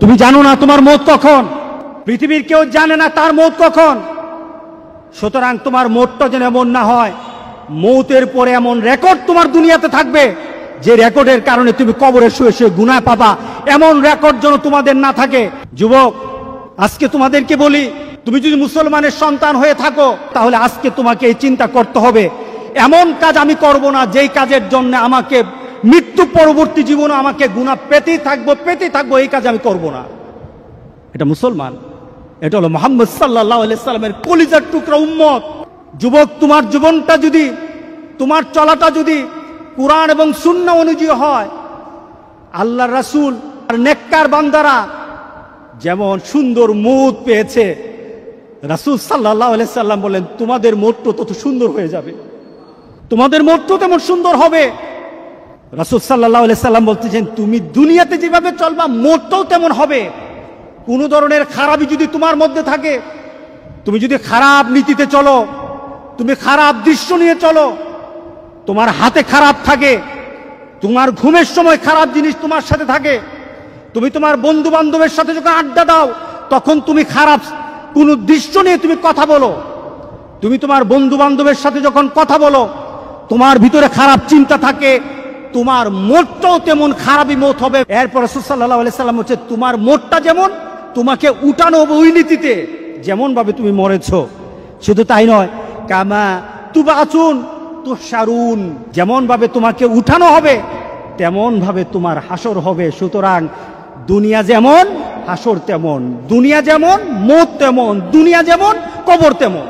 তুমি জানো না তোমার মৌত কখন, পৃথিবীর কেউ জানে না তার মৌত কখন। সুতরাং তোমার মৌতটা যেন এমন না হয় মৌতের পরে এমন রেকর্ড তোমার দুনিয়াতে থাকবে যে রেকর্ডের কারণে তুমি কবরে শুয়ে শুয়ে গুনাহ পাবা, এমন রেকর্ড যেন তোমাদের না থাকে। যুবক, আজকে তোমাদেরকে বলি, তুমি যদি মুসলমানের সন্তান হয়ে থাকো তাহলে আজকে তোমাকে এই চিন্তা করতে হবে, এমন কাজ আমি করব না যেই কাজের জন্য আমাকে মৃত্যু পরবর্তী জীবনে আমাকে গুনাহ পেতেই থাকবো, এই কাজ আমি করব না। এটা মুসলমান, এটা হলো মুহাম্মদ সাল্লাল্লাহু আলাইহি সাল্লামের কলিজার টুকরা উম্মত। যুবক, তোমার জীবনটা যদি, তোমার চলাটা যদি কুরআন এবং সুন্নাহ অনুযায়ী হয়, আল্লাহর রাসূল আর নেককার বান্দারা যেমন সুন্দর মৌত পেয়েছে, রাসূল সাল্লাল্লাহু আলাইহি সাল্লাম বলেন তোমাদের মৌতটা তত সুন্দর হয়ে যাবে, তোমাদের মৌতটা তেমন সুন্দর হবে। রাসূল সাল্লাল্লাহু আলাইহি সাল্লাম বলতেছেন তুমি দুনিয়াতে যেভাবে চলবা মৌতটাও তেমন হবে। কোনো ধরনের খারাপই যদি তোমার মধ্যে থাকে, তুমি যদি খারাপ নীতিতে চলো, তুমি খারাপ দৃশ্য নিয়ে চলো, তোমার হাতে খারাপ থাকে, তোমার ঘুমের সময় খারাপ জিনিস তোমার সাথে থাকে, তুমি তোমার বন্ধু বান্ধবের সাথে যখন আড্ডা দাও তখন তুমি খারাপ কোনো দৃশ্য নিয়ে তুমি কথা বলো, তুমি তোমার বন্ধু বান্ধবের সাথে যখন কথা বলো তোমার ভিতরে খারাপ চিন্তা থাকে, তোমার মনটাও তেমন খারাপই মত হবে। এরপর রাসূল সাল্লাল্লাহু আলাইহি সাল্লাম হচ্ছে তোমার মনটা যেমন তোমাকে উঠানো হবে ওই নীতিতে যেমন ভাবে তুমি মরেছো। শুধু তাই নয়, কামা তুবাসুন তুহশারুন, যেমন ভাবে তোমাকে উঠানো হবে তেমন ভাবে তোমার হাসর হবে। সুতরাং দুনিয়া যেমন হাসর তেমন, দুনিয়া যেমন মৌত তেমন, দুনিয়া যেমন কবর তেমন।